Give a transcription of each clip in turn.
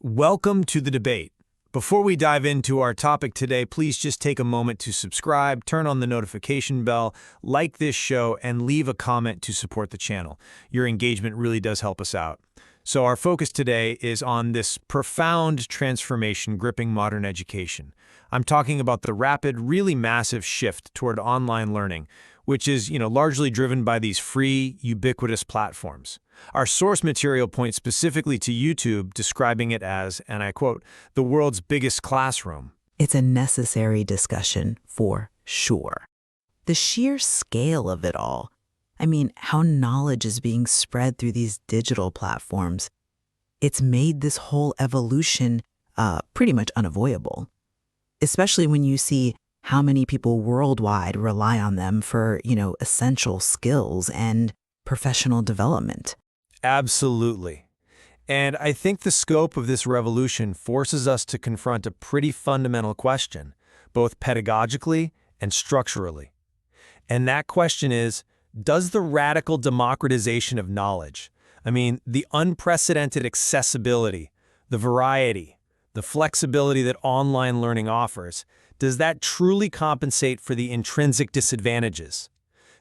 Welcome to the debate. Before we dive into our topic today, please just take a moment to subscribe, turn on the notification bell, like this show, and leave a comment to support the channel. Your engagement really does help us out. So our focus today is on this profound transformation gripping modern education. I'm talking about the rapid, really massive shift toward online learning, which is, largely driven by these free, ubiquitous platforms. Our source material points specifically to YouTube, describing it as, and I quote, the world's biggest classroom. It's a necessary discussion for sure. The sheer scale of it all. How knowledge is being spread through these digital platforms. It's made this whole evolution pretty much unavoidable, especially when you see how many people worldwide rely on them for, essential skills and professional development. Absolutely. And I think the scope of this revolution forces us to confront a pretty fundamental question, both pedagogically and structurally. And that question is, does the radical democratization of knowledge, the unprecedented accessibility, the variety, the flexibility that online learning offers, does that truly compensate for the intrinsic disadvantages?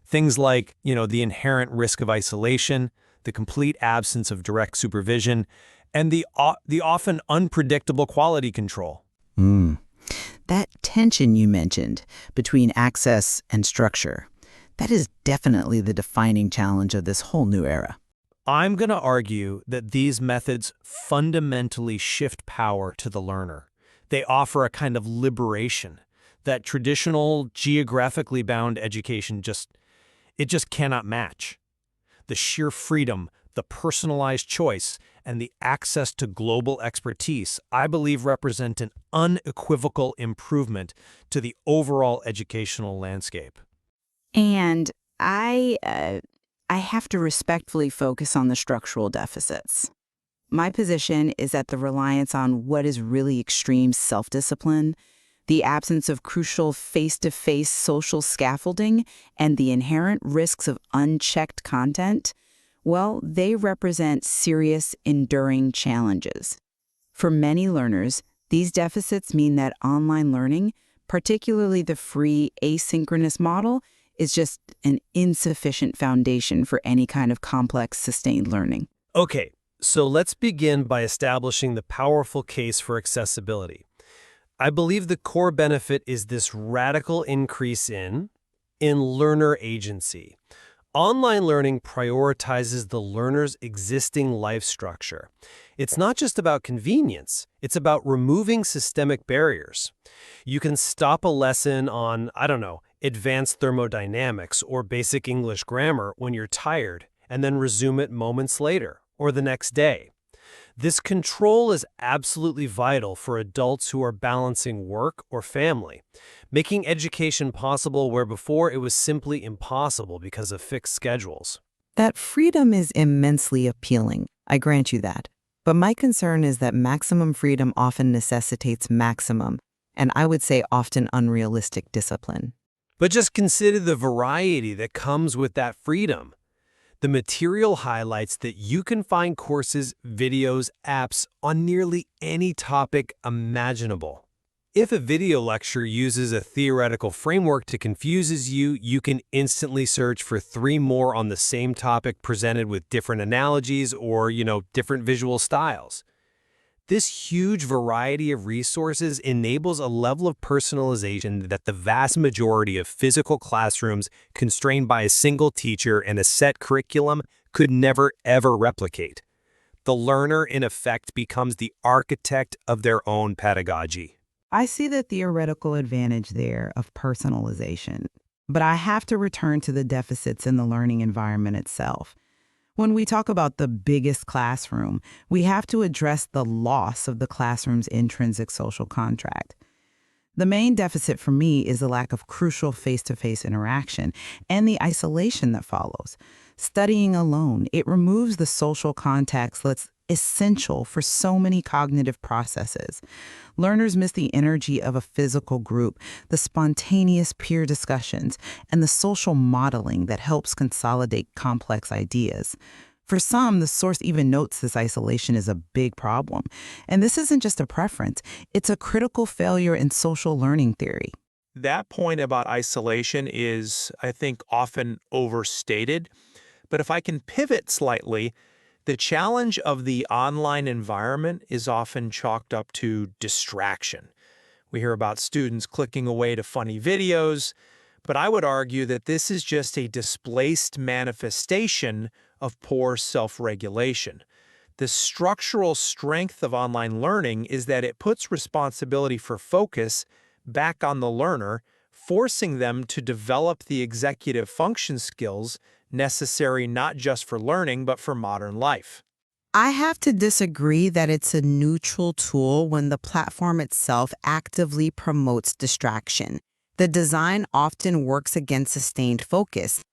Things like, the inherent risk of isolation, the complete absence of direct supervision, and the often unpredictable quality control. That tension you mentioned between access and structure, that is definitely the defining challenge of this whole new era. I'm going to argue that these methods fundamentally shift power to the learner. They offer a kind of liberation that traditional, geographically bound education just cannot match. The sheer freedom, the personalized choice, and the access to global expertise, I believe, represent an unequivocal improvement to the overall educational landscape. And I have to respectfully focus on the structural deficits. My position is that the reliance on what is really extreme self-discipline, the absence of crucial face-to-face social scaffolding, and the inherent risks of unchecked content, well, they represent serious, enduring challenges. For many learners, these deficits mean that online learning, particularly the free asynchronous model, is just an insufficient foundation for any kind of complex, sustained learning. Okay, so let's begin by establishing the powerful case for accessibility. I believe the core benefit is this radical increase in learner agency. Online learning prioritizes the learner's existing life structure. It's not just about convenience, it's about removing systemic barriers. You can stop a lesson on, advanced thermodynamics or basic English grammar when you're tired, and then resume it moments later or the next day. This control is absolutely vital for adults who are balancing work or family, making education possible where before it was simply impossible because of fixed schedules. That freedom is immensely appealing, I grant you that. But my concern is that maximum freedom often necessitates maximum, and I would say often unrealistic discipline. But just consider the variety that comes with that freedom. The material highlights that you can find courses, videos, apps on nearly any topic imaginable. If a video lecture uses a theoretical framework to confuse you, you can instantly search for 3 more on the same topic presented with different analogies or, different visual styles. This huge variety of resources enables a level of personalization that the vast majority of physical classrooms constrained by a single teacher and a set curriculum could never, ever replicate. The learner, in effect, becomes the architect of their own pedagogy. I see the theoretical advantage there of personalization, but I have to return to the deficits in the learning environment itself. When we talk about the biggest classroom, we have to address the loss of the classroom's intrinsic social contract. The main deficit for me is the lack of crucial face-to-face interaction and the isolation that follows. Studying alone, it removes the social context that's essential for so many cognitive processes. Learners miss the energy of a physical group, the spontaneous peer discussions, and the social modeling that helps consolidate complex ideas. For some, the source even notes this isolation is a big problem. And this isn't just a preference, it's a critical failure in social learning theory. That point about isolation is, I think, often overstated. But if I can pivot slightly, the challenge of the online environment is often chalked up to distraction. We hear about students clicking away to funny videos, but I would argue that this is just a displaced manifestation of poor self-regulation. The structural strength of online learning is that it puts responsibility for focus back on the learner, forcing them to develop the executive function skills necessary not just for learning, but for modern life. I have to disagree that it's a neutral tool when the platform itself actively promotes distraction. The design often works against sustained focus.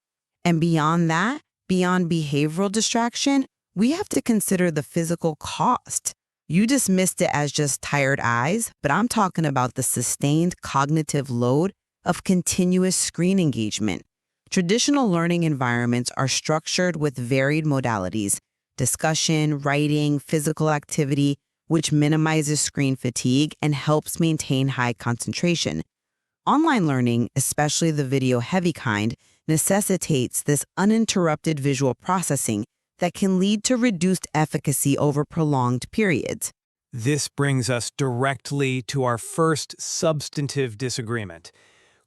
And beyond that, beyond behavioral distraction, we have to consider the physical cost. You dismissed it as just tired eyes, but I'm talking about the sustained cognitive load of continuous screen engagement. Traditional learning environments are structured with varied modalities: discussion, writing, physical activity, which minimizes screen fatigue and helps maintain high concentration. Online learning, especially the video-heavy kind, necessitates this uninterrupted visual processing that can lead to reduced efficacy over prolonged periods. This brings us directly to our first substantive disagreement: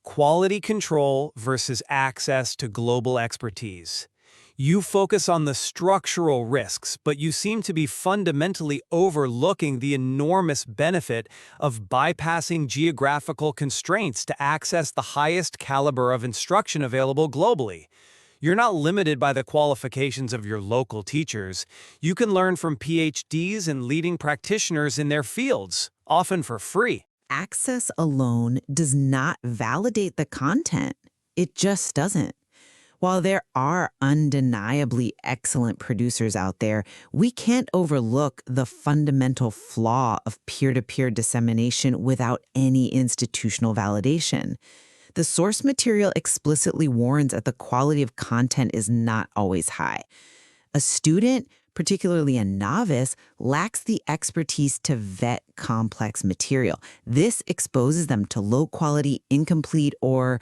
quality control versus access to global expertise. You focus on the structural risks, but you seem to be fundamentally overlooking the enormous benefit of bypassing geographical constraints to access the highest caliber of instruction available globally. You're not limited by the qualifications of your local teachers. You can learn from PhDs and leading practitioners in their fields, often for free. Access alone does not validate the content. It just doesn't. While there are undeniably excellent producers out there, we can't overlook the fundamental flaw of peer-to-peer dissemination without any institutional validation. The source material explicitly warns that the quality of content is not always high. A student, particularly a novice, lacks the expertise to vet complex material. This exposes them to low-quality, incomplete, or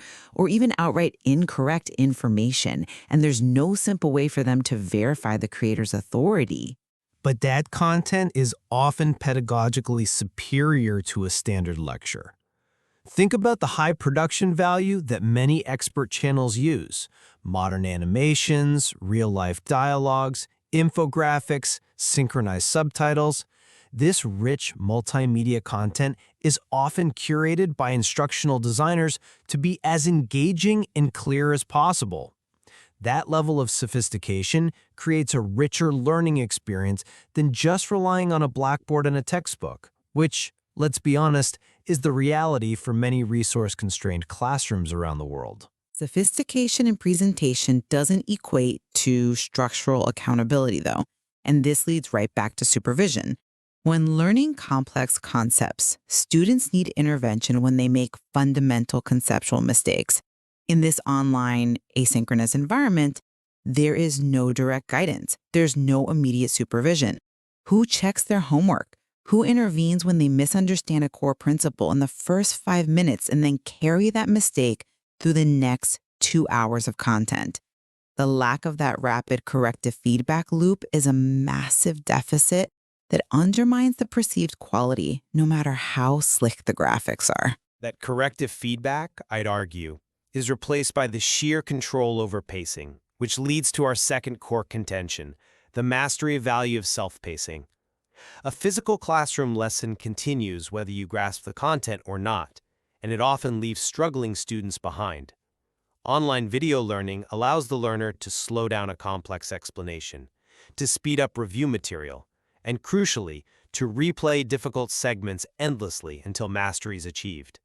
even outright incorrect information, and there's no simple way for them to verify the creator's authority. But that content is often pedagogically superior to a standard lecture. Think about the high production value that many expert channels use: modern animations, real-life dialogues, infographics, synchronized subtitles. This rich multimedia content is often curated by instructional designers to be as engaging and clear as possible. That level of sophistication creates a richer learning experience than just relying on a blackboard and a textbook, which, let's be honest, is the reality for many resource-constrained classrooms around the world. Sophistication in presentation doesn't equate to structural accountability, though, and this leads right back to supervision. When learning complex concepts, students need intervention when they make fundamental conceptual mistakes. In this online, asynchronous environment, there is no direct guidance. There's no immediate supervision. Who checks their homework? Who intervenes when they misunderstand a core principle in the first 5 minutes and then carry that mistake through the next 2 hours of content? The lack of that rapid corrective feedback loop is a massive deficit that undermines the perceived quality, no matter how slick the graphics are. That corrective feedback, I'd argue, is replaced by the sheer control over pacing, which leads to our second core contention, the mastery value of self-pacing. A physical classroom lesson continues whether you grasp the content or not, and it often leaves struggling students behind. Online video learning allows the learner to slow down a complex explanation, to speed up review material, and crucially, to replay difficult segments endlessly until mastery is achieved.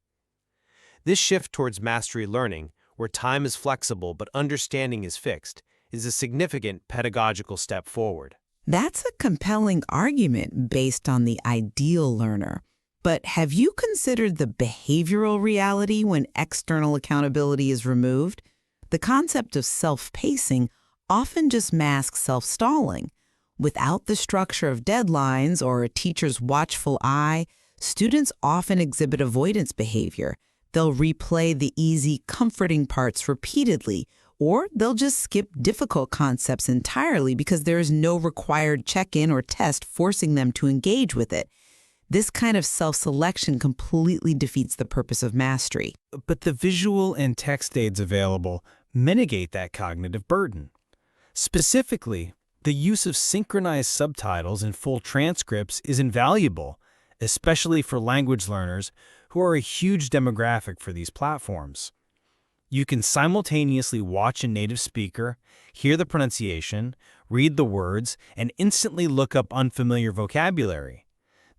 This shift towards mastery learning, where time is flexible but understanding is fixed, is a significant pedagogical step forward. That's a compelling argument based on the ideal learner. But have you considered the behavioral reality when external accountability is removed? The concept of self-pacing often just mask self-stalling. Without the structure of deadlines or a teacher's watchful eye, students often exhibit avoidance behavior. They'll replay the easy, comforting parts repeatedly, or they'll just skip difficult concepts entirely because there is no required check-in or test forcing them to engage with it. This kind of self-selection completely defeats the purpose of mastery. But the visual and text aids available mitigate that cognitive burden. Specifically, the use of synchronized subtitles and full transcripts is invaluable, especially for language learners who are a huge demographic for these platforms. You can simultaneously watch a native speaker, hear the pronunciation, read the words, and instantly look up unfamiliar vocabulary.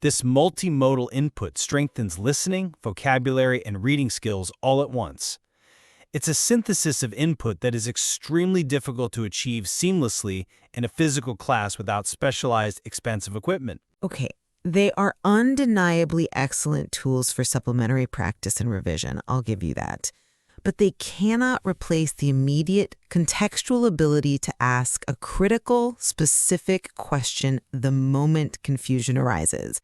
This multimodal input strengthens listening, vocabulary, and reading skills all at once. It's a synthesis of input that is extremely difficult to achieve seamlessly in a physical class without specialized, expensive equipment. Okay, they are undeniably excellent tools for supplementary practice and revision, I'll give you that. But they cannot replace the immediate, contextual ability to ask a critical, specific question the moment confusion arises.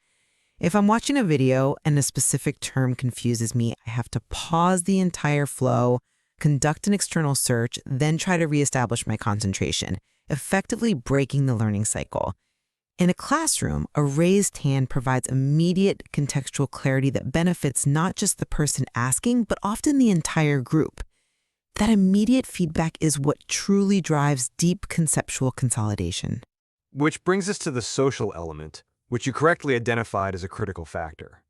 If I'm watching a video and a specific term confuses me, I have to pause the entire flow, conduct an external search, then try to reestablish my concentration, effectively breaking the learning cycle. In a classroom, a raised hand provides immediate contextual clarity that benefits not just the person asking, but often the entire group. That immediate feedback is what truly drives deep conceptual consolidation. Which brings us to the social element, which you correctly identified as a critical factor.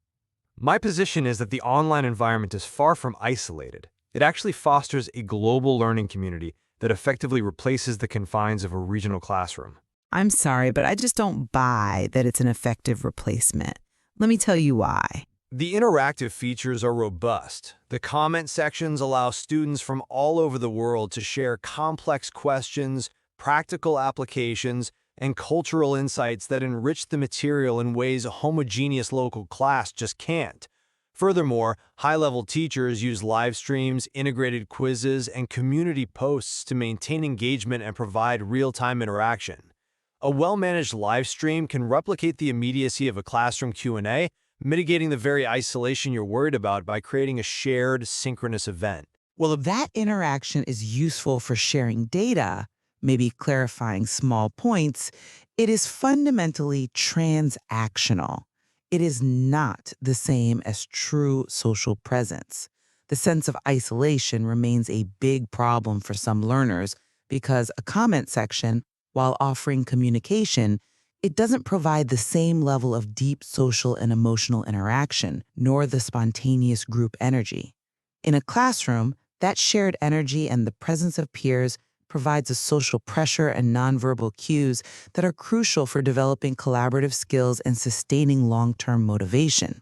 My position is that the online environment is far from isolated. It actually fosters a global learning community that effectively replaces the confines of a regional classroom. I'm sorry, but I just don't buy that it's an effective replacement. Let me tell you why. The interactive features are robust. The comment sections allow students from all over the world to share complex questions, practical applications, and cultural insights that enrich the material in ways a homogeneous local class just can't. Furthermore, high-level teachers use live streams, integrated quizzes, and community posts to maintain engagement and provide real-time interaction. A well-managed live stream can replicate the immediacy of a classroom Q&A, mitigating the very isolation you're worried about by creating a shared, synchronous event. Well, if that interaction is useful for sharing data, maybe clarifying small points, it is fundamentally transactional. It is not the same as true social presence. The sense of isolation remains a big problem for some learners because a comment section, while offering communication, it doesn't provide the same level of deep social and emotional interaction, nor the spontaneous group energy. In a classroom, that shared energy and the presence of peers provides a social pressure and nonverbal cues that are crucial for developing collaborative skills and sustaining long-term motivation.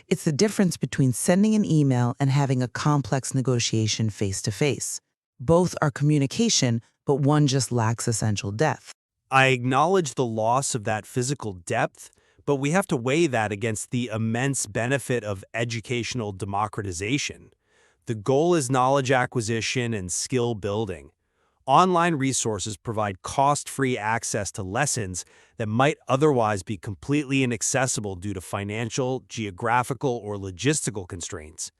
It's the difference between sending an email and having a complex negotiation face-to-face. Both are communication, but one just lacks essential depth. I acknowledge the loss of that physical depth, but we have to weigh that against the immense benefit of educational democratization. The goal is knowledge acquisition and skill building. Online resources provide cost-free access to lessons that might otherwise be completely inaccessible due to financial, geographical, or logistical constraints.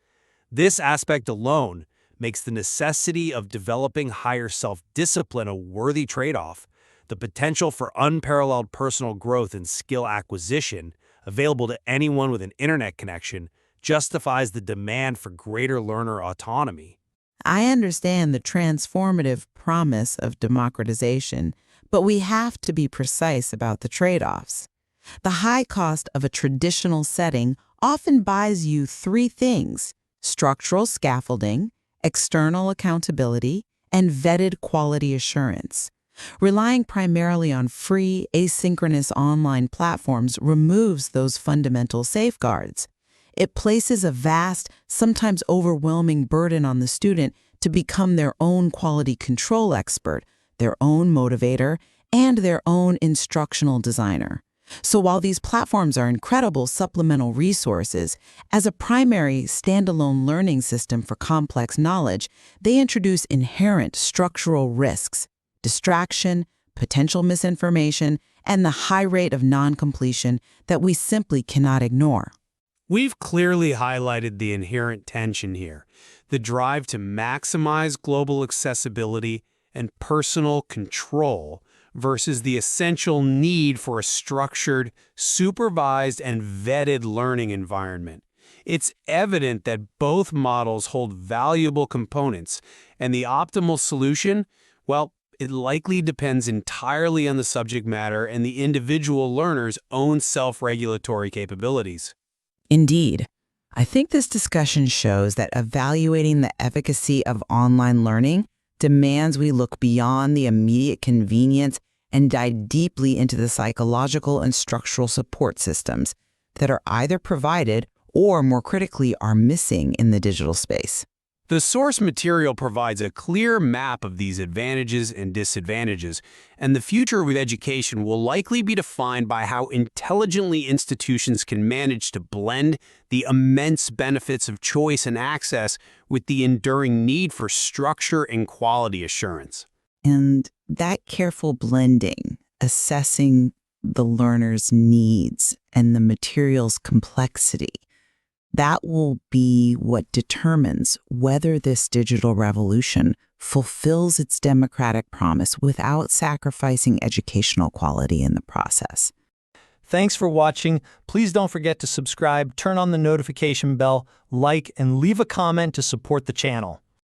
This aspect alone makes the necessity of developing higher self-discipline a worthy trade-off. The potential for unparalleled personal growth and skill acquisition available to anyone with an internet connection justifies the demand for greater learner autonomy. I understand the transformative promise of democratization, but we have to be precise about the trade-offs. The high cost of a traditional setting often buys you three things: structural scaffolding, external accountability, and vetted quality assurance. Relying primarily on free, asynchronous online platforms removes those fundamental safeguards. It places a vast, sometimes overwhelming burden on the student to become their own quality control expert, their own motivator, and their own instructional designer. So while these platforms are incredible supplemental resources, as a primary standalone learning system for complex knowledge, they introduce inherent structural risks. distraction, potential misinformation, and the high rate of non-completion that we simply cannot ignore. We've clearly highlighted the inherent tension here, the drive to maximize global accessibility and personal control versus the essential need for a structured, supervised, and vetted learning environment. It's evident that both models hold valuable components, and the optimal solution, well, it likely depends entirely on the subject matter and the individual learner's own self-regulatory capabilities. Indeed, I think this discussion shows that evaluating the efficacy of online learning demands we look beyond the immediate convenience and dive deeply into the psychological and structural support systems that are either provided or, more critically, are missing in the digital space. The source material provides a clear map of these advantages and disadvantages, and the future of education will likely be defined by how intelligently institutions can manage to blend the immense benefits of choice and access with the enduring need for structure and quality assurance. And that careful blending, assessing the learner's needs and the material's complexity, that will be what determines whether this digital revolution fulfills its democratic promise without sacrificing educational quality in the process. Thanks for watching. Please don't forget to subscribe, turn on the notification bell, like, and leave a comment to support the channel.